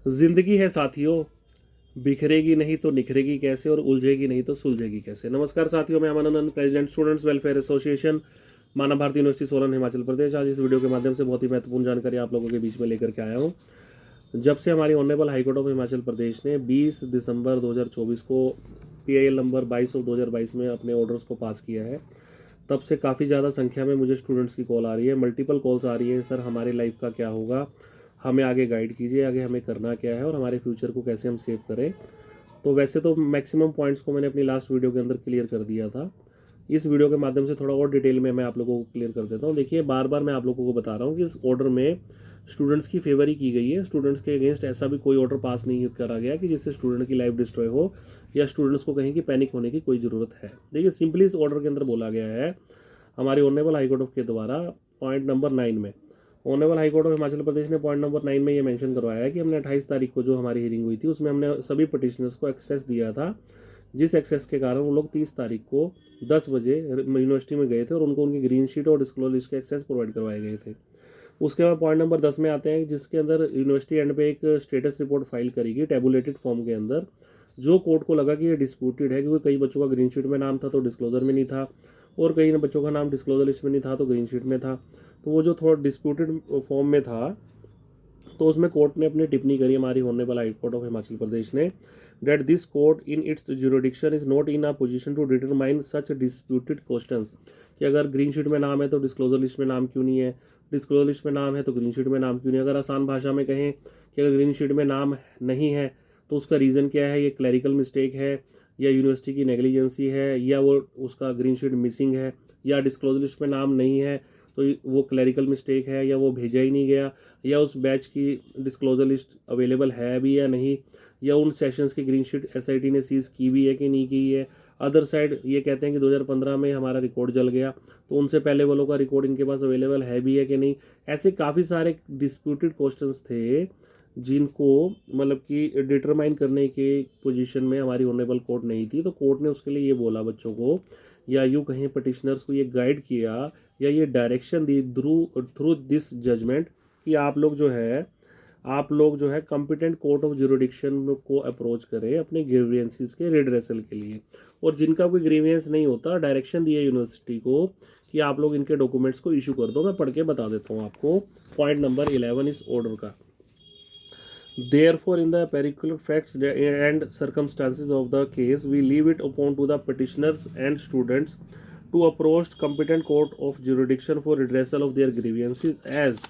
जिंदगी है साथियों, बिखरेगी नहीं तो निखरेगी कैसे और उलझेगी नहीं तो सुलझेगी कैसे। नमस्कार साथियों, मैं अमन, प्रेसिडेंट स्टूडेंट्स वेलफेयर एसोसिएशन, मानव भारती यूनिवर्सिटी सोलन, हिमाचल प्रदेश। आज इस वीडियो के माध्यम से बहुत ही महत्वपूर्ण जानकारी आप लोगों के बीच में लेकर के आया हूँ। जब से हमारी honourable high court of Himachal Pradesh ने 20 दिसंबर 2024 को PIL नंबर 22 और 2022 में अपने ऑर्डर्स को पास किया है, तब से काफ़ी ज़्यादा संख्या में मुझे स्टूडेंट्स की कॉल आ रही है, मल्टीपल कॉल्स आ रही है। सर, हमारे लाइफ का क्या होगा, हमें आगे गाइड कीजिए, आगे हमें करना क्या है और हमारे फ्यूचर को कैसे हम सेव करें। तो वैसे तो मैक्सिमम पॉइंट्स को मैंने अपनी लास्ट वीडियो के अंदर क्लियर कर दिया था। इस वीडियो के माध्यम से थोड़ा और डिटेल में मैं आप लोगों को क्लियर कर देता हूँ। देखिए, बार बार मैं आप लोगों को बता रहा हूँ कि इस ऑर्डर में स्टूडेंट्स की फेवर ही की गई है। स्टूडेंट्स के अगेंस्ट ऐसा भी कोई ऑर्डर पास नहीं करा गया कि जिससे स्टूडेंट की लाइफ डिस्ट्रॉय हो या स्टूडेंट्स को कहीं कि पैनिक होने की कोई ज़रूरत है। देखिए, सिंपली इस ऑर्डर के अंदर बोला गया है हमारी ऑनरेबल हाईकोर्ट के द्वारा पॉइंट नंबर 9 में, honourable high court of Himachal Pradesh ने पॉइंट नंबर 9 में ये मेंशन करवाया है कि हमने 28 तारीख को जो हमारी हियरिंग हुई थी उसमें हमने सभी पटिशनर्स को एक्सेस दिया था, जिस एक्सेस के कारण वो लोग 30 तारीख को 10 बजे यूनिवर्सिटी में गए थे और उनको उनकी ग्रीन शीट और डिस्क्लोज लिस्ट के एक्सेस प्रोवाइड करवाए गए थे। उसके बाद पॉइंट नंबर 10 में आते हैं, जिसके अंदर यूनिवर्सिटी एंड पे एक स्टेटस रिपोर्ट फाइल करेगी टेबुलेटेड फॉर्म के अंदर। जो कोर्ट को लगा कि ये डिस्प्यूटेड है, क्योंकि कई बच्चों का ग्रीन शीट में नाम था तो डिस्क्लोजर में नहीं था, और कई बच्चों का नाम डिस्क्लोजर लिस्ट में नहीं था तो ग्रीन शीट में था, तो वो जो थोड़ा डिस्प्यूटेड फॉर्म में था तो उसमें कोर्ट ने अपनी टिप्पणी करी, हमारी honourable high court of Himachal Pradesh ने, that this court in its jurisdiction is not in a position to determine such disputed questions. कि अगर ग्रीन शीट में नाम है तो डिस्क्लोजर लिस्ट में नाम क्यों नहीं है, डिस्क्लोजर लिस्ट में नाम है तो ग्रीन शीट में नाम क्यों नहीं है। अगर आसान भाषा में कहें कि अगर ग्रीन शीट में नाम नहीं है तो उसका रीज़न क्या है, ये क्लैरिकल मिस्टेक है या यूनिवर्सिटी की नेग्लिजेंसी है या वो उसका ग्रीन शीट मिसिंग है, या डिस्क्लोजर लिस्ट में नाम नहीं है तो वो क्लैरिकल मिस्टेक है, या वो भेजा ही नहीं गया, या उस बैच की डिस्क्लोजर लिस्ट अवेलेबल है भी या नहीं, या उन सेशंस की ग्रीन शीट SIT ने सीज की भी है कि नहीं की है। अदर साइड ये कहते हैं कि 2015 में हमारा रिकॉर्ड जल गया, तो उनसे पहले वालों का रिकॉर्ड इनके पास अवेलेबल है भी है कि नहीं। ऐसे काफ़ी सारे डिस्प्यूटेड क्वेश्चंस थे जिनको मतलब कि डिटरमाइन करने के पोजीशन में हमारी ऑनरेबल कोर्ट नहीं थी। तो कोर्ट ने उसके लिए ये बोला बच्चों को, या यूँ कहीं पटिशनर्स को ये गाइड किया या ये डायरेक्शन दी थ्रू थ्रू दिस जजमेंट कि आप लोग जो है कॉम्पिटेंट कोर्ट ऑफ जुरिडिक्शन को अप्रोच करें अपने ग्रीवियंसेस के रिड्रेसल के लिए। और जिनका कोई ग्रीवियंस नहीं होता, डायरेक्शन दिया यूनिवर्सिटी को कि आप लोग इनके डॉक्यूमेंट्स को इशू कर दो। मैं पढ़ के बता देता हूँ आपको पॉइंट नंबर 11 इस ऑर्डर का। Therefore, in the particular facts and circumstances of the case, we leave it upon to the petitioners and students to approach competent court of jurisdiction for redressal of their grievances as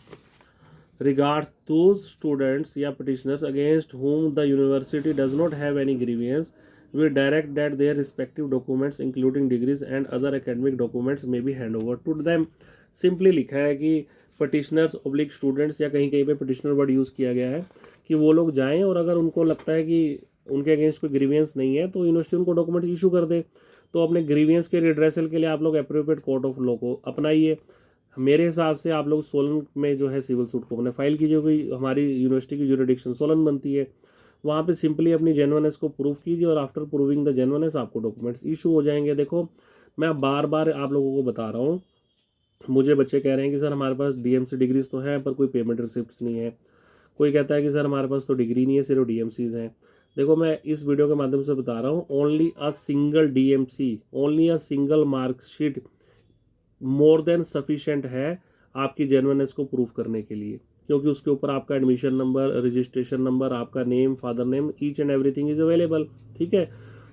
regards those students या petitioners against whom the university does not have any grievance. We direct that their respective documents including degrees and other academic documents may be hand over to them. Simply लिखा है कि petitioners oblique students, या कहीं कहीं पे petitioner word use किया गया है, कि वो लोग जाएं और अगर उनको लगता है कि उनके अगेंस्ट कोई ग्रीवियंस नहीं है तो यूनिवर्सिटी उनको डॉक्यूमेंट इशू कर दे। तो अपने ग्रीवियंस के रिड्रेसल के लिए आप लोग अप्रोप्रिएट कोर्ट ऑफ लॉ को अपनाइए। मेरे हिसाब से आप लोग सोलन में जो है सिविल सूट को अपने फाइल कीजिए, कोई हमारी यूनिवर्सिटी की जुरिडिक्शन सोलन बनती है, वहाँ पे सिंपली अपनी जेन्युइननेस को प्रूव कीजिए और आफ्टर प्रूविंग द जेन्युइननेस आपको डॉक्यूमेंट्स इशू हो जाएंगे। देखो, मैं बार बार आप लोगों को बता रहा हूँ, मुझे बच्चे कह रहे हैं कि सर हमारे पास DMC डिग्रीज तो है पर कोई पेमेंट रिसिप्ट नहीं है। कोई कहता है कि सर हमारे पास तो डिग्री नहीं है, सिर्फ DMCs हैं। देखो, मैं इस वीडियो के माध्यम से बता रहा हूँ, only a single DMC, only a single marksheet more than sufficient है आपकी जेन्युइननेस को प्रूव करने के लिए, क्योंकि उसके ऊपर आपका एडमिशन नंबर, रजिस्ट्रेशन नंबर, आपका name, father name, each and everything is available. ठीक है,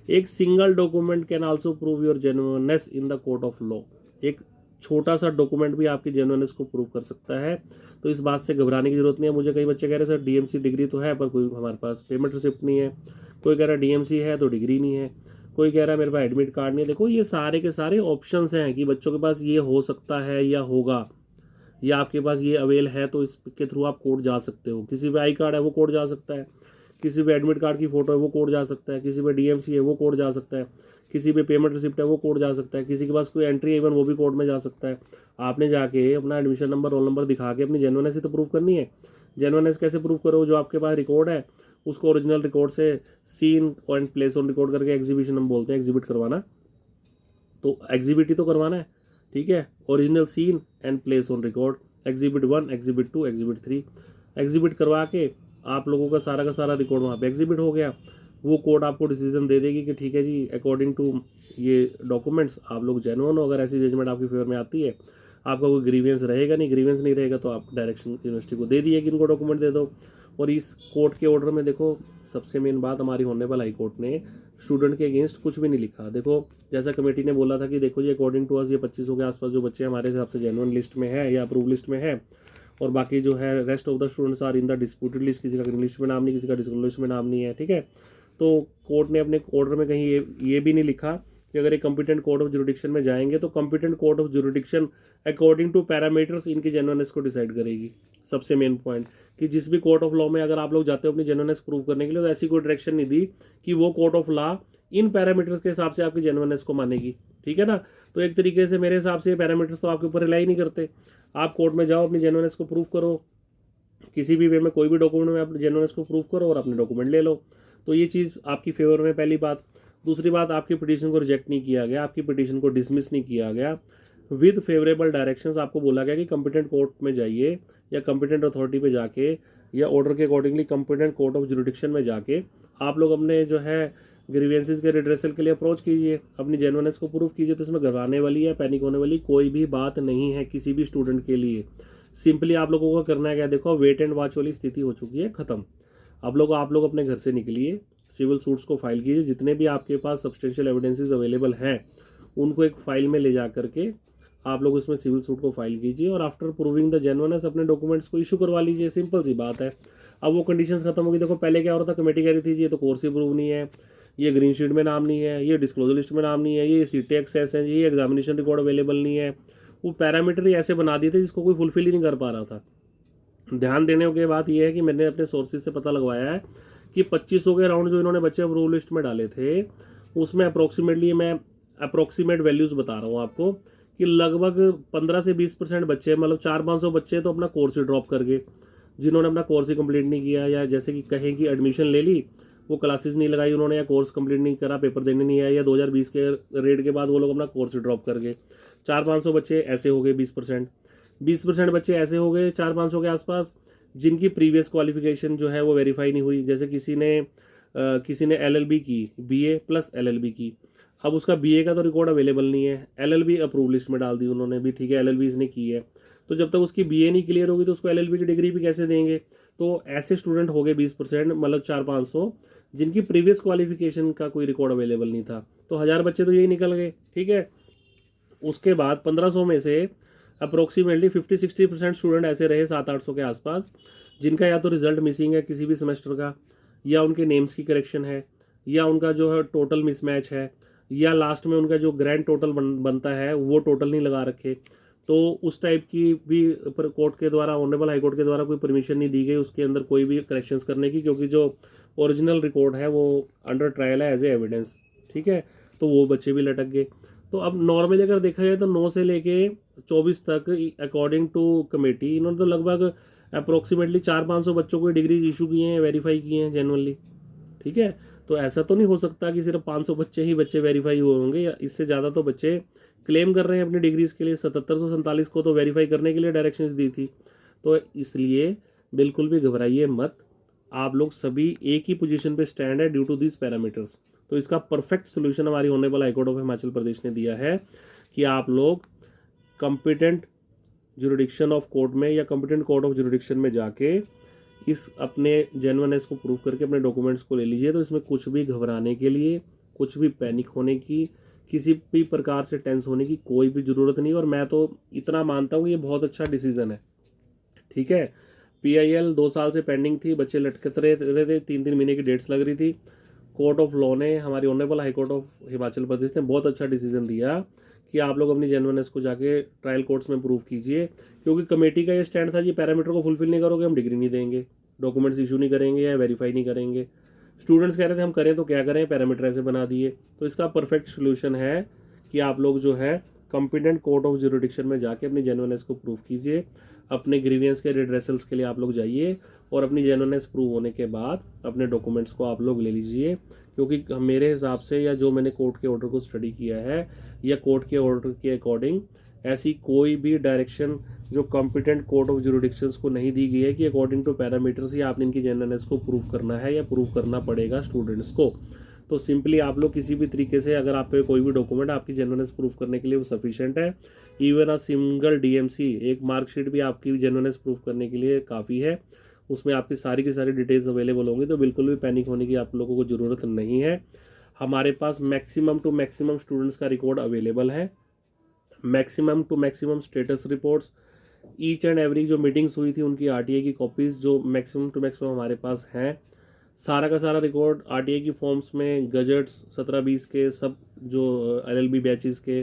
एक single document can also prove your genuineness in the court of law. एक छोटा सा डॉक्यूमेंट भी आपकी जेन्युइननेस को प्रूव कर सकता है, तो इस बात से घबराने की जरूरत नहीं है। मुझे कई बच्चे कह रहे हैं सर DMC डिग्री तो है पर कोई हमारे पास पेमेंट रिसिप्ट नहीं है, कोई कह रहा है DMC है तो डिग्री नहीं है, कोई कह रहा है मेरे पास एडमिट कार्ड नहीं है। देखो, ये सारे के सारे ऑप्शंस हैं कि बच्चों के पास ये हो सकता है या होगा, या आपके पास ये अवेल है तो इसके थ्रू आप कोर्ट जा सकते हो। किसी पे आई कार्ड है वो कोर्ट जा सकता है, किसी पे एडमिट कार्ड की फोटो है वो कोर्ट जा सकता है, किसी पे DMC है वो कोर्ट जा सकता है, किसी पे पेमेंट रिसिप्ट है वो कोर्ट जा सकता है, किसी के पास कोई एंट्री है इवन वो भी कोर्ट में जा सकता है। आपने जाके अपना एडमिशन नंबर, रोल नंबर दिखा के अपनी जेन्युइननेस ही तो प्रूव करनी है। जेन्युइननेस कैसे प्रूव करो, जो आपके पास रिकॉर्ड है उसको ओरिजिनल रिकॉर्ड से seen and place on record करके एग्जीबिशन हम बोलते हैं, एग्जिबिट करवाना, तो एग्जिबिट ही तो करवाना है। ठीक है, original seen and place on record, exhibit 1, exhibit 2, exhibit 3, exhibit करवा के आप लोगों का सारा रिकॉर्ड वहाँ पे एग्जिबिट हो गया। वो कोर्ट आपको डिसीजन दे देगी कि ठीक है जी, अकॉर्डिंग टू ये डॉक्यूमेंट्स आप लोग जेन्युइन हो। अगर ऐसी जजमेंट आपकी फेवर में आती है, आपका कोई ग्रीवियंस रहेगा नहीं, ग्रीवियंस नहीं रहेगा तो आप डायरेक्शन यूनिवर्सिटी को दे दिए कि इनको डॉक्यूमेंट दे दो। और इस कोर्ट के ऑर्डर में देखो, सबसे मेन बात, हमारी ऑनरेबल हाई कोर्ट ने स्टूडेंट के अगेंस्ट कुछ भी नहीं लिखा। देखो, जैसा कमेटी ने बोला था कि देखो जी, अकॉर्डिंग टू अस ये 2500 के आसपास जो बच्चे हमारे हिसाब से जेन्युइन लिस्ट में है या अप्रूव लिस्ट में है, और बाकी जो है rest of the students are in the disputed list, किसी का ग्रीन लिस्ट में नाम नहीं, किसी का डिस्क्लोज लिस्ट में नाम नहीं है, ठीक है। तो कोर्ट ने अपने ऑर्डर में कहीं ये भी नहीं लिखा कि अगर एक कॉम्पिटेंट कोर्ट ऑफ जुरिडिक्शन में जाएंगे तो competent court of jurisdiction according two parameters इनकी जेन्युइननेस को डिसाइड करेगी। सबसे मेन पॉइंट कि जिस भी कोर्ट ऑफ लॉ में अगर आप लोग जाते हो अपनी जेन्युइननेस प्रूव करने के लिए, तो ऐसी कोई डायरेक्शन नहीं दी कि वो court of law in parameters के हिसाब से आपकी जेन्युइननेस को मानेगी, ठीक है ना। तो एक तरीके से मेरे हिसाब से ये पैरामीटर्स तो आपके ऊपर रिलाई नहीं करते। आप कोर्ट में जाओ, अपनी जेन्युइननेस को प्रूव करो, किसी भी वे में कोई भी डॉक्यूमेंट में अपने जेन्युइननेस को प्रूव करो और अपने डॉक्यूमेंट ले लो। तो ये चीज़ आपकी फेवर में, पहली बात। दूसरी बात, आपकी पिटीशन को रिजेक्ट नहीं किया गया, आपकी पिटीशन को डिसमिस नहीं किया गया। विद फेवरेबल डायरेक्शंस आपको बोला गया कि कंपिटेंट कोर्ट में जाइए या कंपिटेंट अथॉरिटी पे जाके या ऑर्डर के accordingly competent court of jurisdiction में जाके आप लोग अपने जो है ग्रीवियंसेस के रिड्रेसल के लिए अप्रोच कीजिए, अपनी जेन्युइननेस को प्रूव कीजिए। तो इसमें घबराने वाली या पैनिक होने वाली कोई भी बात नहीं है किसी भी स्टूडेंट के लिए। सिंपली आप लोगों को करना है क्या, देखो, वेट एंड वॉच वाली स्थिति हो चुकी है ख़त्म। आप लोग अपने घर से निकलिए, सिविल सूट्स को फाइल कीजिए, जितने भी आपके पास सब्सटेंशियल एविडेंसेस अवेलेबल हैं उनको एक फाइल में ले जा करके आप लोग उसमें सिविल सूट को फाइल कीजिए, और आफ्टर प्रूविंग द जेन्युइननेस अपने डॉक्यूमेंट्स को इशू करवा लीजिए। सिंपल सी बात है। अब वो कंडीशंस खत्म होगी। देखो, पहले क्या हो रहा था, कमेटी कह रही थी ये तो कोर्स ही प्रूव नहीं है, ये ग्रीन शीट में नाम नहीं है, ये डिस्क्लोजर लिस्ट में नाम नहीं है, ये सीटी एक्सेस है, ये एग्जामिनेशन रिकॉर्ड अवेलेबल नहीं है। वो पैरामीटर ही ऐसे बना दिए थे जिसको कोई फुलफिल ही नहीं कर पा रहा था। ध्यान देने की बात यह है कि मैंने अपने सोर्सेज से पता लगवाया है कि 2500 के राउंड जो इन्होंने बच्चे अप्रूव लिस्ट में डाले थे, उसमें अप्रोक्सीमेटली, मैं अप्रोक्सीमेट वैल्यूज़ बता रहा हूँ आपको, कि लगभग 15 से 20% बच्चे, मतलब 400-500 बच्चे तो अपना कोर्स ही ड्रॉप कर गए, जिन्होंने अपना कोर्स ही कंप्लीट नहीं किया, या जैसे कि कहें कि एडमिशन ले ली, वो क्लासेस नहीं लगाई उन्होंने, या कोर्स कंप्लीट नहीं करा, पेपर देने नहीं आया, या 2020 के रेट के बाद वो लोग अपना कोर्स ही ड्रॉप कर गए। 400-500 बच्चे ऐसे हो गए, 20% बच्चे ऐसे हो गए 400-500 के आसपास, जिनकी प्रीवियस क्वालिफिकेशन जो है वो वेरीफाई नहीं हुई। जैसे किसी ने एलएलबी की, बीए प्लस एलएलबी की, अब उसका बीए का तो रिकॉर्ड अवेलेबल नहीं है, एलएलबी अप्रूव लिस्ट में डाल दी उन्होंने भी, ठीक है, एलएलबी इसने की है, तो जब तक उसकी बीए नहीं क्लियर होगी तो उसको एलएलबी की डिग्री भी कैसे देंगे। तो ऐसे स्टूडेंट हो गए 20%, मतलब 400-500, जिनकी प्रीवियस क्वालिफिकेशन का कोई रिकॉर्ड अवेलेबल नहीं था। तो 1000 बच्चे तो यही निकल गए, ठीक है। उसके बाद 1500 में से अप्रोक्सीमेटली 50-60% स्टूडेंट ऐसे रहे 700-800 के आसपास, जिनका या तो रिजल्ट मिसिंग है किसी भी सेमेस्टर का, या उनके नेम्स की करेक्शन है, या उनका जो है टोटल मिसमैच है, या लास्ट में उनका जो ग्रैंड टोटल बनता है वो टोटल नहीं लगा रखे। तो उस टाइप की भी कोर्ट के द्वारा, ऑनरेबल हाई कोर्ट के द्वारा कोई परमिशन नहीं दी गई उसके अंदर कोई भी करेक्शंस करने की, क्योंकि जो ओरिजिनल रिकॉर्ड है वो अंडर ट्रायल है एज ए एविडेंस, ठीक है। तो वो बच्चे भी लटक गए। तो अब नॉर्मली अगर देखा जाए तो 9 से लेके 24 तक अकॉर्डिंग टू कमेटी इन्होंने तो लगभग अप्रोक्सीमेटली 400-500 बच्चों को डिग्रीज इशू किए हैं, वेरीफाई किए हैं जेन्युइनली, ठीक है। तो ऐसा तो नहीं हो सकता कि सिर्फ 500 बच्चे वेरीफाई हुए होंगे, या इससे ज़्यादा तो बच्चे क्लेम कर रहे हैं अपनी डिग्रीज के लिए। 7747 को तो वेरीफाई करने के लिए डायरेक्शंस दी थी। तो इसलिए बिल्कुल भी घबराइए मत, आप लोग सभी एक ही पोजीशन पे स्टैंड है ड्यू टू दिस पैरामीटर्स। तो इसका परफेक्ट सोल्यूशन हमारी honourable high court of Himachal Pradesh ने दिया है कि आप लोग कॉम्पिटेंट जुरिडिक्शन ऑफ कोर्ट में या कॉम्पिटेंट कोर्ट ऑफ जुरिडिक्शन में जाके इस अपने जेन्युइननेस को प्रूव करके अपने डॉक्यूमेंट्स को ले लीजिए। तो इसमें कुछ भी घबराने के लिए, कुछ भी पैनिक होने की, किसी भी प्रकार से टेंस होने की कोई भी ज़रूरत नहीं। और मैं तो इतना मानता हूँ ये बहुत अच्छा डिसीज़न है, ठीक है। PIL 2 साल से पेंडिंग थी, बच्चे लटकते रहे थे, 3-3 महीने की डेट्स लग रही थी। कोर्ट ऑफ लॉ ने, हमारी honourable high court of Himachal Pradesh ने बहुत अच्छा डिसीजन दिया कि आप लोग अपनी जेन्युइननेस को जाके ट्रायल कोर्ट्स में प्रूव कीजिए, क्योंकि कमेटी का ये स्टैंड था जी, पैरामीटर को फुलफिल नहीं करोगे हम डिग्री नहीं देंगे, डॉक्यूमेंट्स इशू नहीं करेंगे या वेरीफाई नहीं करेंगे। स्टूडेंट्स कह रहे थे हम करें तो क्या करें, पैरामीटर ऐसे बना दिए। तो इसका परफेक्ट सोल्यूशन है कि आप लोग जो है कॉम्पिटेंट कोर्ट ऑफ जुरिडिक्शन में जाके अपनी जेन्युइननेस को प्रूव कीजिए। अपने ग्रीवियंस के रिड्रेसल्स के लिए आप लोग जाइए, और अपनी जेन्युइननेस प्रूव होने के बाद अपने डॉक्यूमेंट्स को आप लोग ले लीजिए। क्योंकि मेरे हिसाब से, या जो मैंने कोर्ट के ऑर्डर को स्टडी किया है, या कोर्ट के ऑर्डर के अकॉर्डिंग ऐसी कोई भी डायरेक्शन जो कॉम्पिटेंट कोर्ट ऑफ जुरिडिक्शंस को नहीं दी गई है कि अकॉर्डिंग टू पैरामीटर्स ही आपने इनकी जेन्युइननेस को प्रूव करना है या प्रूव करना पड़ेगा स्टूडेंट्स को। तो सिंपली आप लोग किसी भी तरीके से अगर आप पे कोई भी डॉक्यूमेंट आपकी जेन्युइननेस प्रूव करने के लिए वो सफिशिएंट है। इवन अ सिंगल डीएमसी, एक मार्कशीट भी आपकी जेन्युइननेस प्रूव करने के लिए काफ़ी है। उसमें आपकी सारी की सारी डिटेल्स अवेलेबल होंगी, तो बिल्कुल भी पैनिक होने की आप लोगों को ज़रूरत नहीं है। हमारे पास मैक्सिमम टू मैक्सिमम स्टूडेंट्स का रिकॉर्ड अवेलेबल है, maximum to maximum status reports, each and every जो मीटिंग्स हुई थी उनकी आरटीए की कॉपीज़ जो मैक्सिमम टू मैक्सिमम हमारे पास हैं। सारा का सारा रिकॉर्ड आरटीए की फॉर्म्स में, गजट्स 17-20 के सब जो एलएलबी बैचेस के,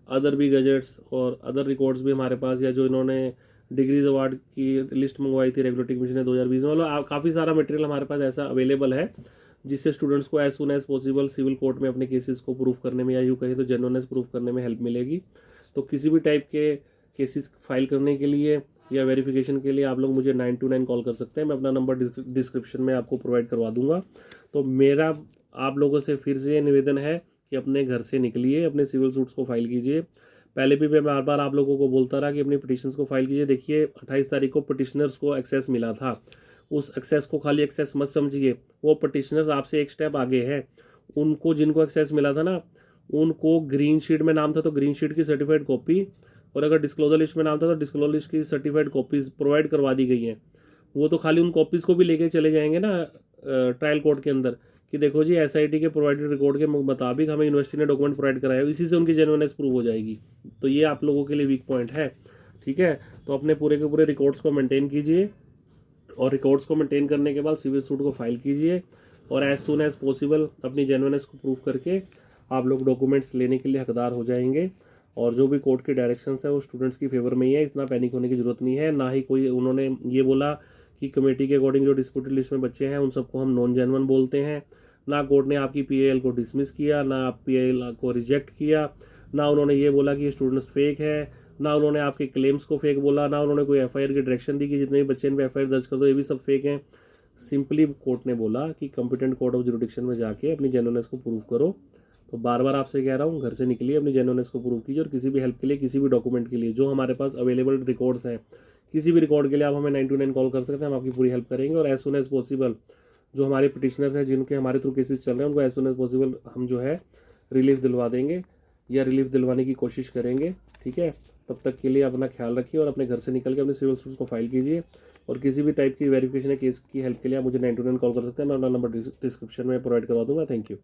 अदर भी गजट्स और अदर रिकॉर्ड्स भी हमारे पास, या जो इन्होंने डिग्रीज अवार्ड की लिस्ट मंगवाई थी रेगुलेटरी कमीशन ने 2020 में, मतलब काफ़ी सारा मटेरियल हमारे पास ऐसा अवेलेबल है जिससे स्टूडेंट्स को as soon as possible civil court में अपने केसेस को प्रूव करने में, या यूँ कहीं तो जेन्युइननेस प्रूव करने में हेल्प मिलेगी। तो किसी भी टाइप के केसेस फाइल करने के लिए या वेरिफिकेशन के लिए आप लोग मुझे 929 कॉल कर सकते हैं। मैं अपना नंबर डिस्क्रिप्शन में आपको प्रोवाइड करवा दूंगा। तो मेरा आप लोगों से फिर से निवेदन है कि अपने घर से निकलिए, अपने सिविल सूट्स को फाइल कीजिए। पहले भी मैं बार बार आप लोगों को बोलता रहा कि अपनी पिटिशंस को फाइल कीजिए। देखिए 28 तारीख को पिटिशनर्स को एक्सेस मिला था, उस एक्सेस को खाली एक्सेस मत समझिए, वो पिटिशनर्स आपसे एक स्टेप आगे है। उनको जिनको एक्सेस मिला था ना, उनको ग्रीन शीट में नाम था तो ग्रीन शीट की सर्टिफाइड कॉपी, और अगर डिस्क्लोजर लिस्ट में नाम था तो डिस्क्लोजर लिस्ट की सर्टिफाइड कॉपीज़ प्रोवाइड करवा दी गई हैं। वो तो खाली उन कॉपीज़ को भी लेके चले जाएंगे ना ट्रायल कोर्ट के अंदर कि देखो जी एसआईटी के प्रोवाइडेड रिकॉर्ड के मुताबिक हमें यूनिवर्सिटी ने डॉक्यूमेंट प्रोवाइड कराया, इसी से उनकी जेन्युइननेस प्रूव हो जाएगी। तो ये आप लोगों के लिए वीक पॉइंट है, ठीक है। तो अपने पूरे के पूरे रिकॉर्ड्स को मेंटेन कीजिए, और रिकॉर्ड्स को मेंटेन करने के बाद सिविल सूट को फाइल कीजिए, और एज सुन एज पॉसिबल अपनी जेन्युइननेस को प्रूव करके आप लोग डॉक्यूमेंट्स लेने के लिए हकदार हो जाएंगे। और जो भी कोर्ट के डायरेक्शंस है वो स्टूडेंट्स की फेवर में ही है, इतना पैनिक होने की ज़रूरत नहीं है। ना ही कोई उन्होंने ये बोला कि कमेटी के अकॉर्डिंग जो डिस्प्यूटेड लिस्ट में बच्चे हैं उन सबको हम नॉन जेन्युइन बोलते हैं। ना कोर्ट ने आपकी पीआईएल को डिसमिस किया, ना आप पीआईएल को रिजेक्ट किया, ना उन्होंने ये बोला कि स्टूडेंट्स फेक है, ना उन्होंने आपके क्लेम्स को फेक बोला, ना उन्होंने कोई एफआईआर की डायरेक्शन दी कि जितने भी बच्चे इन पर एफआईआर दर्ज कर दो, ये भी सब फेक हैं। सिंपली कोर्ट ने बोला कि कॉम्पिटेंट कोर्ट ऑफ जुरिडिक्शन में जाके अपनी जेन्युइननेस को प्रूव करो। तो बार बार आपसे कह रहा हूँ, घर से निकलिए, अपनी जेन्युइननेस को प्रूव कीजिए, और किसी भी हेल्प के लिए, किसी भी डॉक्यूमेंट के लिए जो हमारे पास अवेलेबल रिकॉर्ड्स हैं, किसी भी रिकॉर्ड के लिए आप हमें 929 कॉल कर सकते हैं, हम आपकी पूरी हेल्प करेंगे। और एज सुन एज पॉसिबल जो हमारे पिटिशनर्स हैं जिनके हमारे थ्रू केसेस चल रहे हैं उनको एज सुन एज पॉसिबल हम जो है रिलीफ दिलवा देंगे या रिलीफ दिलवाने की कोशिश करेंगे, ठीक है। तब तक के लिए अपना ख्याल रखिए और अपने घर से निकल के अपने सिविल सूट्स को फाइल कीजिए। और किसी भी टाइप की वेरिफिकेशन या केस की हेल्प के लिए आप मुझे 929 कॉल कर सकते हैं। मैं अपना नंबर डिस्क्रिप्शन में प्रोवाइड करवा दूंगा। Thank you.